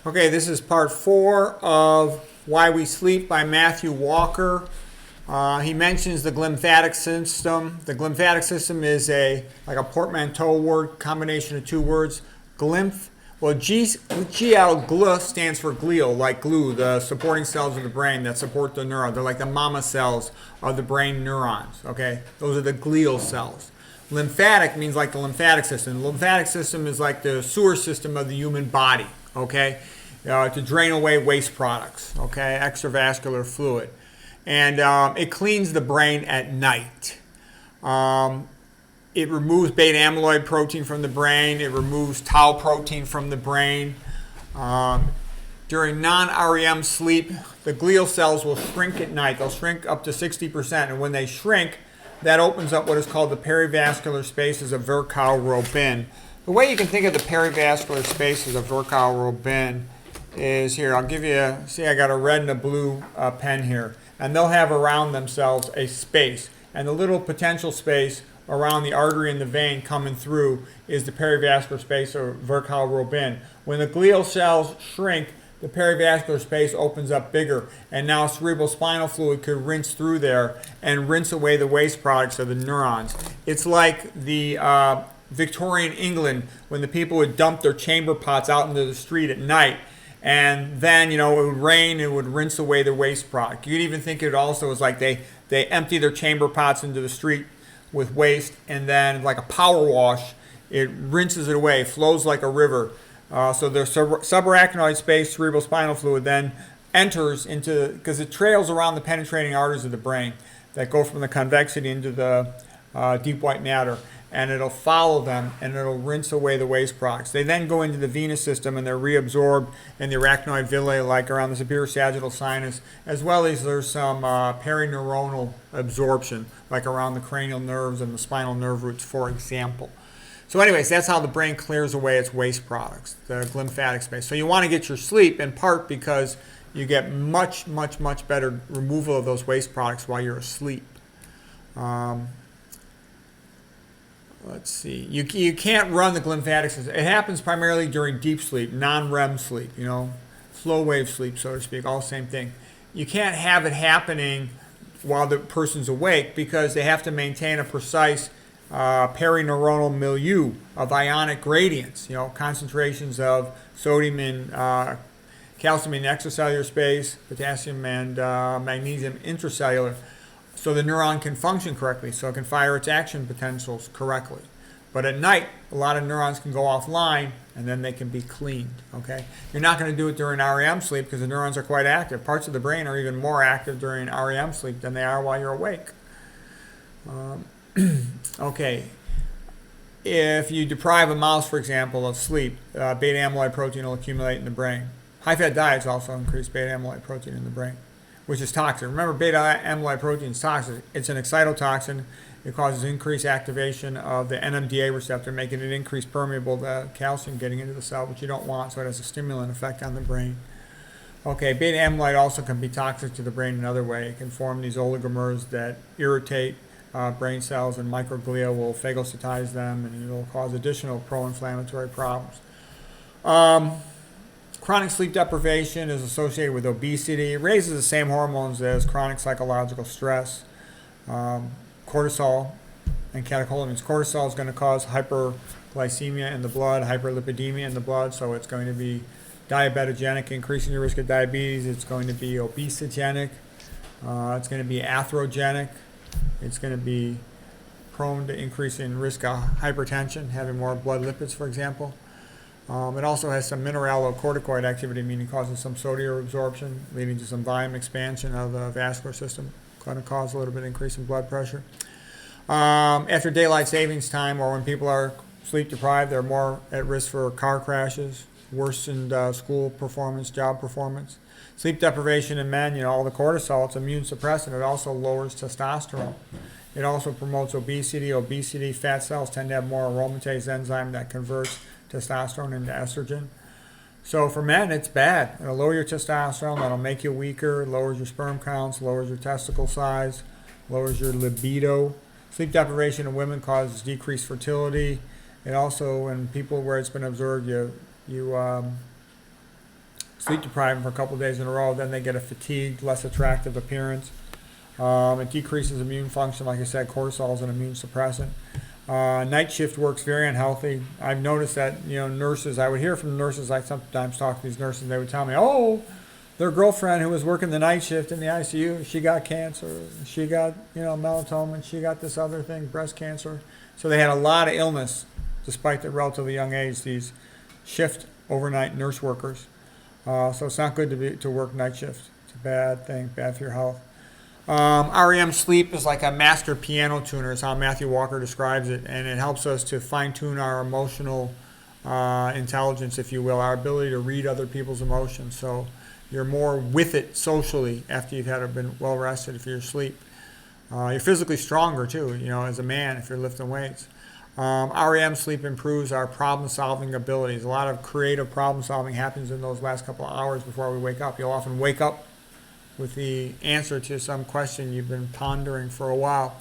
Okay, this is part 4 of Why We Sleep by Matthew Walker. He mentions the glymphatic system. The glymphatic system is like a portmanteau word, combination of two words. Glymph, well, GL stands for glial, like glue, the supporting cells of the brain that support the neuron. They're like the mama cells of the brain neurons. Okay, those are the glial cells. Lymphatic means like the lymphatic system. The lymphatic system is like the sewer system of the human body. Okay, to drain away waste products. Okay, extravascular fluid, and it cleans the brain at night. It removes beta amyloid protein from the brain. It removes tau protein from the brain. During non-REM sleep, the glial cells will shrink at night. They'll shrink up to 60%, and when they shrink, that opens up what is called the perivascular spaces of Virchow-Robin. The way you can think of the perivascular spaces of Virchow-Robin is here. I'll give you, see, I got a red and a blue pen here, and they'll have around themselves a space, and the little potential space around the artery and the vein coming through is the perivascular space of Virchow-Robin. When the glial cells shrink, the perivascular space opens up bigger, and now cerebral spinal fluid could rinse through there and rinse away the waste products of the neurons. It's like the Victorian England when the people would dump their chamber pots out into the street at night, and then, it would rain, it would rinse away the waste product. You could even think it also was like they empty their chamber pots into the street with waste, and then like a power wash, it rinses it away, flows like a river. So the subarachnoid space, cerebral spinal fluid, then enters into, because it trails around the penetrating arteries of the brain that go from the convexity into the deep white matter, and it'll follow them and it'll rinse away the waste products. They then go into the venous system and they're reabsorbed in the arachnoid villi, like around the superior sagittal sinus, as well as there's some perineuronal absorption, like around the cranial nerves and the spinal nerve roots, for example. So anyways, that's how the brain clears away its waste products, the glymphatic space. So you want to get your sleep in part because you get much, much, much better removal of those waste products while you're asleep. Let's see. You can't run the glymphatic system. It happens primarily during deep sleep, non-REM sleep, flow wave sleep, so to speak, all the same thing. You can't have it happening while the person's awake because they have to maintain a precise perineuronal milieu of ionic gradients, concentrations of sodium and calcium in extracellular space, potassium and magnesium intracellular, so the neuron can function correctly, so it can fire its action potentials correctly. But at night, a lot of neurons can go offline, and then they can be cleaned, okay? You're not going to do it during REM sleep because the neurons are quite active. Parts of the brain are even more active during REM sleep than they are while you're awake. Okay, if you deprive a mouse, for example, of sleep, beta amyloid protein will accumulate in the brain. High-fat diets also increase beta amyloid protein in the brain, which is toxic. Remember, beta amyloid protein is toxic. It's an excitotoxin. It causes increased activation of the NMDA receptor, making it increased permeable to calcium getting into the cell, which you don't want, so it has a stimulant effect on the brain. Okay, beta amyloid also can be toxic to the brain in another way. It can form these oligomers that irritate brain cells, and microglia will phagocytize them, and it will cause additional pro-inflammatory problems. Chronic sleep deprivation is associated with obesity. It raises the same hormones as chronic psychological stress. Cortisol and catecholamines. Cortisol is going to cause hyperglycemia in the blood, hyperlipidemia in the blood, so it's going to be diabetogenic, increasing your risk of diabetes. It's going to be obesogenic. It's going to be atherogenic. It's going to be prone to increasing risk of hypertension, having more blood lipids, for example. It also has some mineralocorticoid activity, meaning causing some sodium absorption, leading to some volume expansion of the vascular system, going to cause a little bit of increase in blood pressure. After daylight savings time, or when people are sleep deprived, they're more at risk for car crashes, worsened school performance, job performance. Sleep deprivation in men, all the cortisol, it's immune suppressant. It also lowers testosterone. It also promotes obesity. Obesity, fat cells tend to have more aromatase enzyme that converts testosterone into estrogen. So for men, it's bad. It'll lower your testosterone. That'll make you weaker. Lowers your sperm counts. Lowers your testicle size. Lowers your libido. Sleep deprivation in women causes decreased fertility. It also, in people where it's been observed, you sleep deprive them for a couple of days in a row, then they get a fatigued, less attractive appearance. It decreases immune function. Like I said, cortisol is an immune suppressant. Night shift works very unhealthy. I've noticed that, nurses, I would hear from nurses, I sometimes talk to these nurses, they would tell me, oh, their girlfriend who was working the night shift in the ICU, she got cancer, she got, melanoma, she got this other thing, breast cancer. So they had a lot of illness despite their relatively young age, these shift overnight nurse workers. So it's not good to work night shift. It's a bad thing, bad for your health. REM sleep is like a master piano tuner, is how Matthew Walker describes it, and it helps us to fine-tune our emotional intelligence, if you will, our ability to read other people's emotions. So you're more with it socially after you've been well rested if you're asleep. You're physically stronger too, as a man if you're lifting weights. REM sleep improves our problem-solving abilities. A lot of creative problem-solving happens in those last couple of hours before we wake up. You'll often wake up with the answer to some question you've been pondering for a while.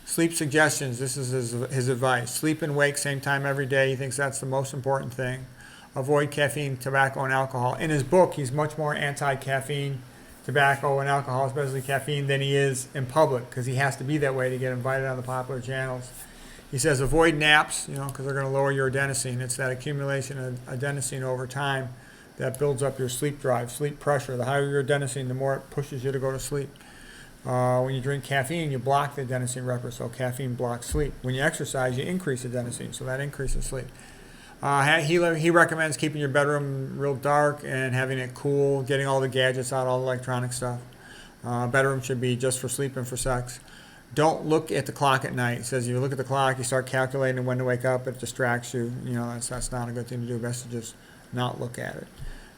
Sleep suggestions, this is his advice. Sleep and wake same time every day. He thinks that's the most important thing. Avoid caffeine, tobacco, and alcohol. In his book, he's much more anti-caffeine, tobacco, and alcohol, especially caffeine, than he is in public, because he has to be that way to get invited on the popular channels. He says avoid naps, because they're going to lower your adenosine. It's that accumulation of adenosine over time that builds up your sleep drive, sleep pressure. The higher your adenosine, the more it pushes you to go to sleep. When you drink caffeine, you block the adenosine receptor, so caffeine blocks sleep. When you exercise, you increase adenosine, so that increases sleep. He recommends keeping your bedroom real dark and having it cool, getting all the gadgets out, all the electronic stuff. Bedroom should be just for sleep and for sex. Don't look at the clock at night. He says if you look at the clock, you start calculating when to wake up, it distracts you. That's not a good thing to do. Best to just not look at it.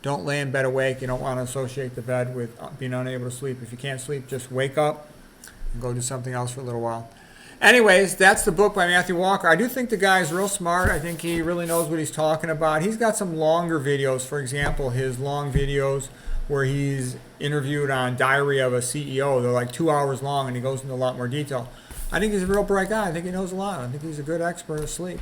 Don't lay in bed awake. You don't want to associate the bed with being unable to sleep. If you can't sleep, just wake up and go do something else for a little while. Anyways, that's the book by Matthew Walker. I do think the guy's real smart. I think he really knows what he's talking about. He's got some longer videos. For example, his long videos where he's interviewed on Diary of a CEO. They're like 2 hours long, and he goes into a lot more detail. I think he's a real bright guy. I think he knows a lot. I think he's a good expert of sleep.